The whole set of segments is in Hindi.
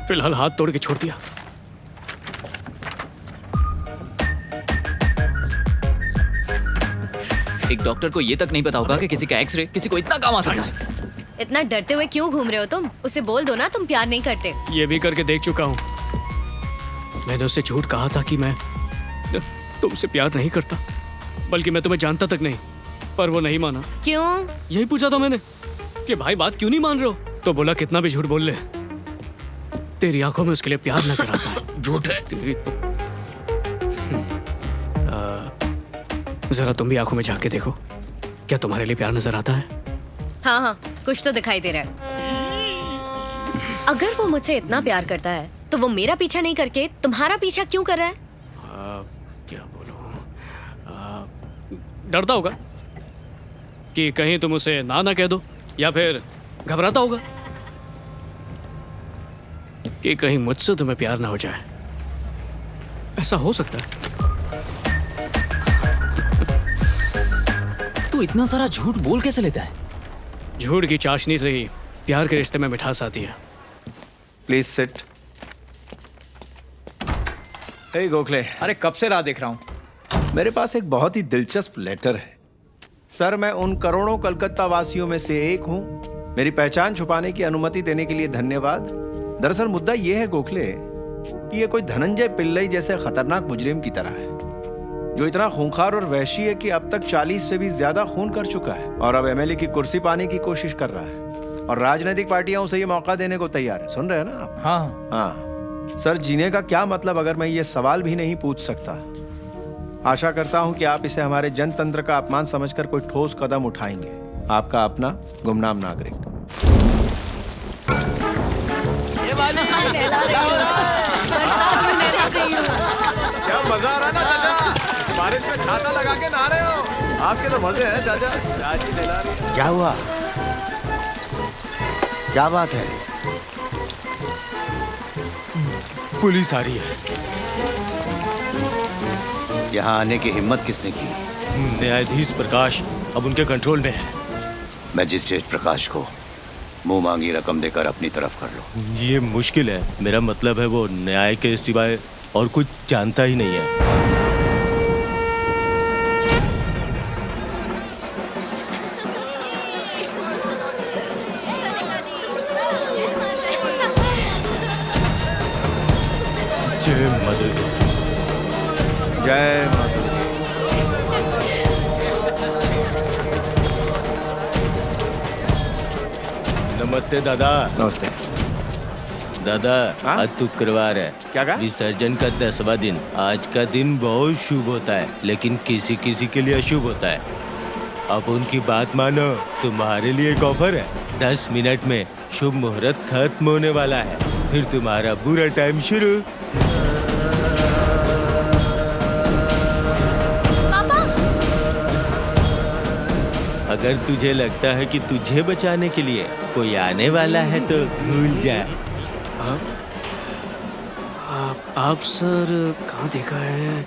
फिलहाल हाथ तोड़ के छोड़ दिया। एक डॉक्टर को ये तक नहीं पता होगा कि किसी का एक्सरे किसी को इतना काम आ सकता है। इतना डरते हुए क्यों घूम रहे हो तुम? उसे बोल दो ना तुम प्यार नहीं करते। ये भी करके देख चुका हूँ। मैंने उससे झूठ कहा था कि मैं तुमसे प्यार नहीं करता, बल्कि मैं तुम्हें जानता तक नहीं, पर वो नहीं माना। क्यों? यही पूछा था मैंने कि भाई बात क्यों नहीं मान रहे हो, तो बोला कितना भी झूठ बोल ले, तेरी आंखों में उसके लिए प्यार नजर आता है। झूठ है। तेरी तो जरा तुम भी आंखों में झांक के देखो, क्या तुम्हारे लिए प्यार नजर आता है? हाँ हाँ, कुछ तो दिखाई दे रहा है। अगर वो मुझसे इतना प्यार करता है तो वो मेरा पीछा नहीं करके तुम्हारा पीछा क्यों कर रहा है? क्या बोलूं, डरता होगा कि कहीं तुम उसे ना ना कह दो, या फिर घबराता होगा कि कहीं मुझसे तुम्हें प्यार ना हो जाए। ऐसा हो सकता है। तू इतना सारा झूठ बोल कैसे लेता है? झूठ की चाशनी से ही प्यार के रिश्ते में मिठास आती है। Please sit. हे गोखले, अरे कब से राह देख रहा हूँ। मेरे पास एक बहुत ही दिलचस्प लेटर है। सर, मैं उन करोड़ों कलकत्ता वासियों में से एक हूँ। मेरी पहचान छुपाने की अनुमति देने के लिए धन्यवाद। दरअसल मुद्दा ये है गोखले कि ये कोई धनंजय पिल्लई जैसे खतरनाक मुजरिम की तरह है, जो इतना खूंखार और वहशी है कि अब तक 40 से भी ज्यादा खून कर चुका है और अब एमएलए की कुर्सी पाने की कोशिश कर रहा है। और राजनीतिक पार्टियां उसे ये मौका देने को तैयार है। सुन रहे हैं ना आप? हाँ हाँ सर, जीने का क्या मतलब अगर मैं ये सवाल भी नहीं पूछ सकता। आशा करता हूं कि आप इसे हमारे जनतंत्र का अपमान समझकर कोई ठोस कदम उठाएंगे। आपका अपना गुमनाम नागरिक। क्या मजा आ रहा ना चाचा, बारिश में छाता लगा के नहा रहे हो। आपके तो मजे हैं चाचा। चाची ले ला रही है। क्या हुआ? क्या बात है? पुलिस आ रही है। यहाँ आने की हिम्मत किसने की? न्यायाधीश प्रकाश अब उनके कंट्रोल में है। मैजिस्ट्रेट प्रकाश को मुंह मांगी रकम देकर अपनी तरफ कर लो। ये मुश्किल है। मेरा मतलब है वो न्याय के सिवाय और कुछ जानता ही नहीं है। जय मदर। जय माता। नमस्ते दादा। नमस्ते। दादा, हाँ? आज शुक्रवार है। क्या कहा? विसर्जन का 10वां दिन। आज का दिन बहुत शुभ होता है, लेकिन किसी किसी के लिए अशुभ होता है। अब उनकी बात मानो, तुम्हारे लिए एक ऑफर है। 10 मिनट में शुभ मुहूर्त खत्म होने वाला है, फिर तुम्हारा बुरा टाइम शुरू। अगर तुझे लगता है कि तुझे बचाने के लिए कोई आने वाला है तो भूल जा। आप सर कहाँ देखा है?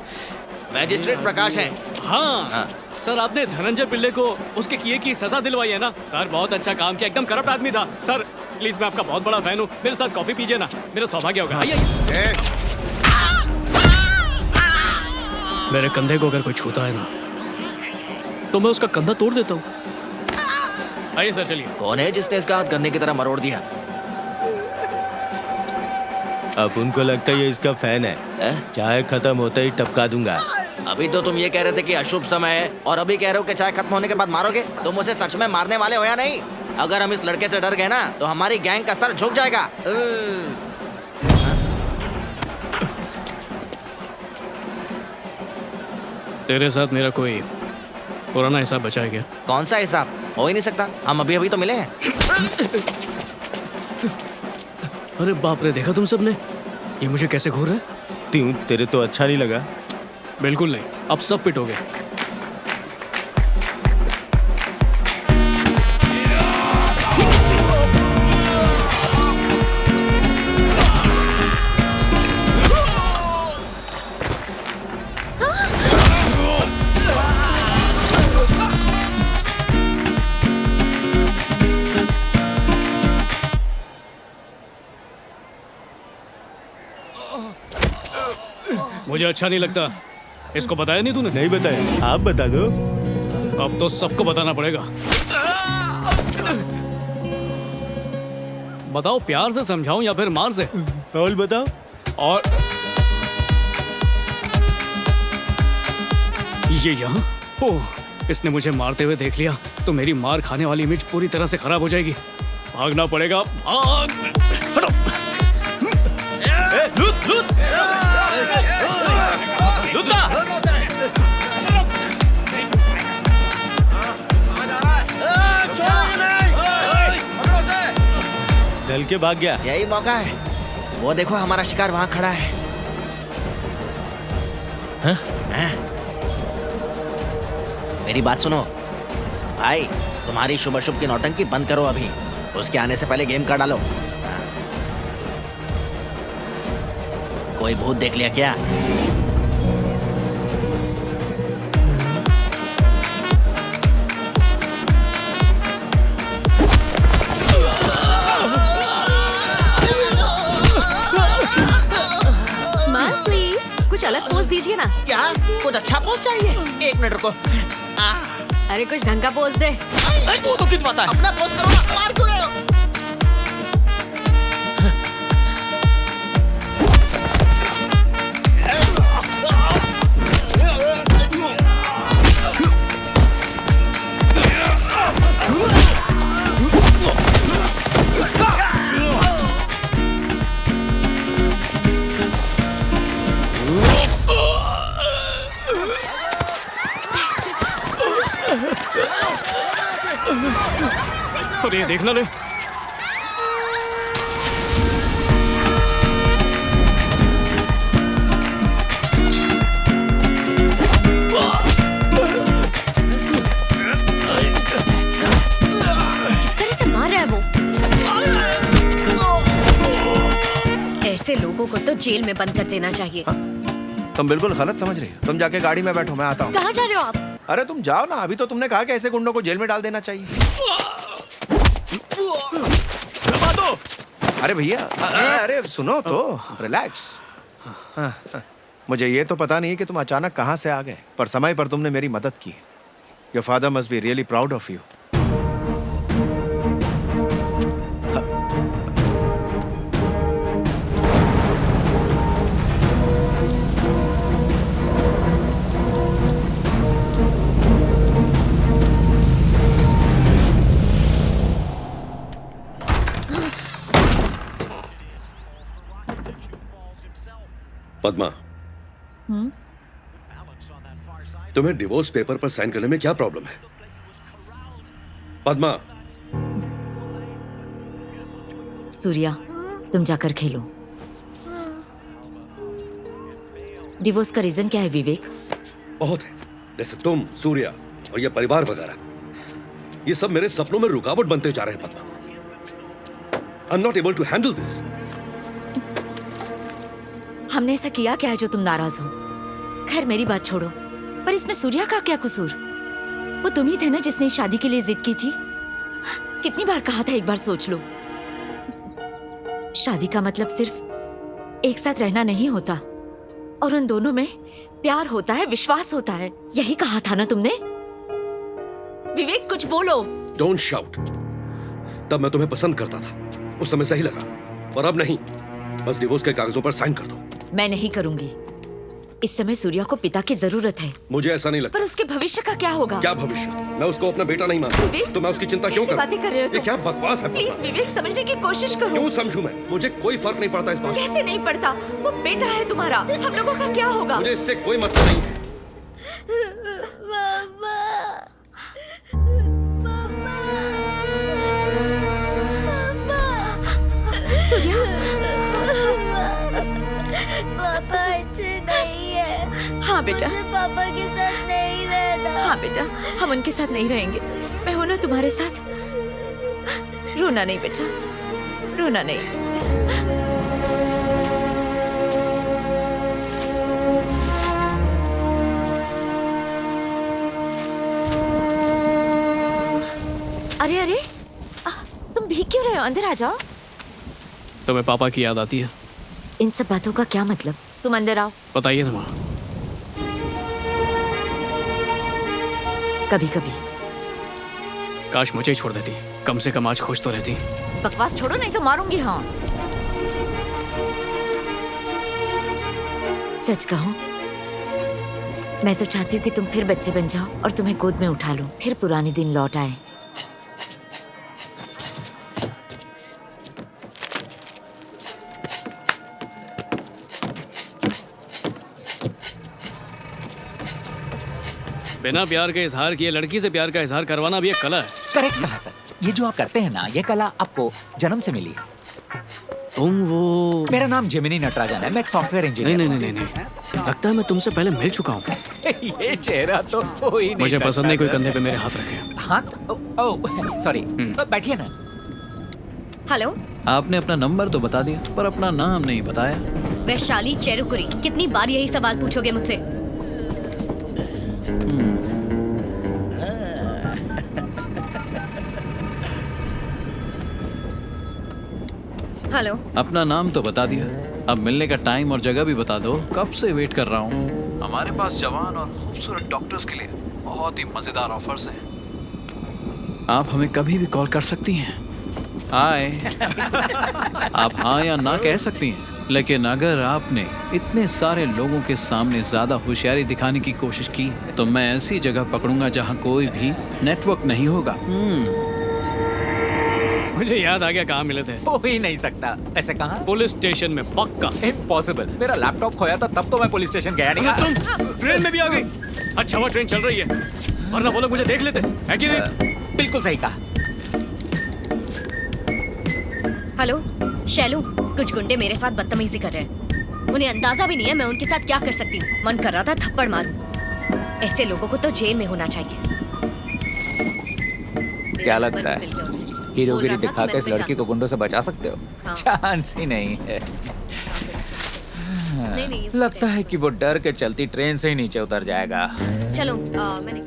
मैजिस्ट्रेट प्रकाश है। हाँ सर, आपने धनंजय पिल्ले को उसके किए की सजा दिलवाई है ना? सर बहुत अच्छा काम किया, एकदम करप्ट आदमी था। सर प्लीज, मैं आपका बहुत बड़ा फैन हूँ, मेरे साथ कॉफी पीजिए ना, मेरा सौभाग्य होगा। आइए। मेरे कंधे को अगर कोई छूता है ना तो मैं उसका कंधा तोड़ देता हूँ। आइए सर, चलिए। कौन है जिसने इसका हाथ गन्ने की तरह मरोड़ दिया? अब उनको लगता है ये इसका फैन है। चाय खत्म होते ही टपका दूंगा। अभी तो तुम ये कह रहे थे कि अशुभ समय है, और अभी कह रहे हो कि चाय खत्म होने के बाद मारोगे। तुम उसे सच में मारने वाले हो या नहीं? अगर हम इस लड़के से डर गए ना तो हमारी गैंग का सर झुक जाएगा। तेरे साथ मेरा कोई पुराना हिसाब बचा है क्या? कौन सा हिसाब? हो ही नहीं सकता, हम अभी अभी तो मिले हैं। अरे बाप रे, देखा तुम सबने ये मुझे कैसे घूर रहा है? क्यों, तेरे तो अच्छा नहीं लगा? बिल्कुल नहीं, अब सब पिट हो गए। मुझे अच्छा नहीं लगता। इसको बताया नहीं तूने? नहीं बताया, आप बता दो। अब तो सबको बताना पड़ेगा। बताओ, प्यार से समझाऊं या फिर मार से? और बताओ। और ये यहाँ? ओह, इसने मुझे मारते हुए देख लिया तो मेरी मार खाने वाली इमेज पूरी तरह से खराब हो जाएगी। भागना पड़ेगा, भाग! हटो! चल के भाग गया। यही मौका है। वो देखो, हमारा शिकार वहां खड़ा है। हाँ? मेरी बात सुनो भाई, तुम्हारी शुभ अशुभ की नौटंकी बंद करो अभी। उसके आने से पहले गेम का डालो। कोई भूत देख लिया क्या? स्माइल प्लीज, कुछ अलग पोज दीजिए ना। क्या कुछ अच्छा पोज चाहिए? एक मिनट रुको। अरे कुछ ढंग का पोज दे। वो तो किस बात है? अपना पोज करो ना, मार क्यों रहे हो? अरे देखना ले। किस तरह से मार रहा है वो? ऐसे लोगों को तो जेल में बंद कर देना चाहिए। तुम बिल्कुल गलत समझ रही हो। तुम जाके गाड़ी में बैठो, मैं आता हूँ। कहाँ जा रहे हो आप? अरे तुम जाओ ना, अभी तो तुमने कहा कि ऐसे गुंडों को जेल में डाल देना चाहिए। अरे भैया, अरे सुनो तो, रिलैक्स। मुझे ये तो पता नहीं है कि तुम अचानक कहाँ से आ गए, पर समय पर तुमने मेरी मदद की। Your father must be really proud of you. Padma, तुम्हें डिवोर्स पेपर पर साइन करने में क्या प्रॉब्लम है? पद्मा, सूर्या, तुम जाकर खेलो। डिवोर्स का रीजन क्या है विवेक? बहुत है, जैसे तुम, सूर्या और ये परिवार वगैरह। ये सब मेरे सपनों में रुकावट बनते जा रहे हैं Padma. I am not able to handle this. हमने ऐसा किया क्या है जो तुम नाराज हो? खैर मेरी बात छोड़ो, पर इसमें सूर्या का क्या कसूर? वो तुम ही थे ना जिसने शादी के लिए जिद की थी। कितनी बार कहा था, एक बार सोच लो। शादी का मतलब सिर्फ एक साथ रहना नहीं होता, और उन दोनों में प्यार होता है, विश्वास होता है। यही कहा था ना तुमने? विवेक कुछ बोलो। Don't shout. तब मैं तुम्हें पसंद करता था, उस समय सही लगा, पर अब नहीं। बस डिवोर्स के कागजों पर साइन कर दो। मैं नहीं करूंगी। इस समय सूर्या को पिता की जरूरत है। मुझे ऐसा नहीं लगता। पर उसके भविष्य का क्या होगा? क्या भविष्य? मैं उसको अपना बेटा नहीं मानता, विवेक, तो मैं उसकी चिंता क्यों कैसी करूं? बातें कर रहे हो ये तुम? क्या बकवास है? प्लीज विवेक, समझने की कोशिश करो। क्यों समझूं मैं? मुझे कोई फर्क नहीं पड़ता इस बात से। कैसे नहीं पड़ता? वो बेटा है तुम्हारा। हम लोगों का क्या होगा? मुझे इससे कोई मतलब नहीं है। सूर्या, पापा अच्छे नहीं है। हाँ बेटा, मुझे पापा के साथ नहीं रहना। हाँ बेटा, हम उनके साथ नहीं रहेंगे। मैं हूं ना तुम्हारे साथ। रोना नहीं बेटा, रोना नहीं। अरे अरे, तुम भीग क्यों रहे हो? अंदर आ जाओ। तुम्हें पापा की याद आती है? इन सब बातों का क्या मतलब? तुम अंदर आओ। बताइए ना माँ। कभी कभी काश मुझे ही छोड़ देती, कम से कम आज खुश तो रहती। बकवास छोड़ो नहीं तो मारूंगी। हाँ सच कहूं, मैं तो चाहती हूँ कि तुम फिर बच्चे बन जाओ और तुम्हें गोद में उठा लो, फिर पुराने दिन लौट आए। बिना प्यार के इजहार किए लड़की से प्यार का इजहार करवाना भी एक कला है। करेक्ट कहा सर। ये जो आप करते हैं ना, ये कला आपको जन्म से मिली है। तुम वो... मेरा नाम जेमिनी नटराजन है, मैं एक सॉफ्टवेयर इंजीनियर। नहीं, लगता है मैं तुमसे पहले मिल चुका हूँ। ये चेहरा तो हो ही नहीं मुझे सकता पसंद नहीं कोई सर। कंधे पे मेरे हाथ रखे। हाथ? ओह सॉरी, बैठिए ना। हेलो, आपने अपना नंबर तो बता दिया पर अपना नाम नहीं बताया। वैशाली चेरुकुरी। कितनी बार यही सवाल पूछोगे मुझसे? हेलो, अपना नाम तो बता दिया, अब मिलने का टाइम और जगह भी बता दो। कब से वेट कर रहा हूँ। हमारे पास जवान और खूबसूरत डॉक्टर्स के लिए बहुत ही मजेदार ऑफर्स हैं। आप हमें कभी भी कॉल कर सकती हैं। हाय। आप हाँ या ना कह सकती हैं, लेकिन अगर आपने इतने सारे लोगों के सामने ज्यादा होशियारी दिखाने की कोशिश की तो मैं ऐसी जगह पकड़ूंगा जहाँ कोई भी नेटवर्क नहीं होगा। मुझे याद आ गया कहाँ मिले थे। हो ही नहीं सकता। ऐसे कहाँ? पुलिस स्टेशन में, पक्का। इम्पॉसिबल। मेरा लैपटॉप खोया था तब तो मैं पुलिस स्टेशन गया नहीं। तुम ट्रेन में भी आ गई। अच्छा हुआ ट्रेन चल रही है, वरना वो लोग मुझे देख लेते, है कि नहीं? बिल्कुल सही कहा। हेलो शैलू, कुछ गुंडे मेरे साथ बदतमीजी कर रहे हैं। उन्हें अंदाजा भी नहीं है मैं उनके साथ क्या कर सकती हूँ। मन कर रहा था थप्पड़ मारूं। ऐसे लोगों को तो जेल में होना चाहिए। क्या लगता है हीरोगिरी दिखाकर इस लड़की को गुंडों से बचा सकते हो? हाँ। चांस ही नहीं है। नहीं, लगता है कि वो डर के चलती ट्रेन से ही नीचे उतर जाएगा। चलो मैंने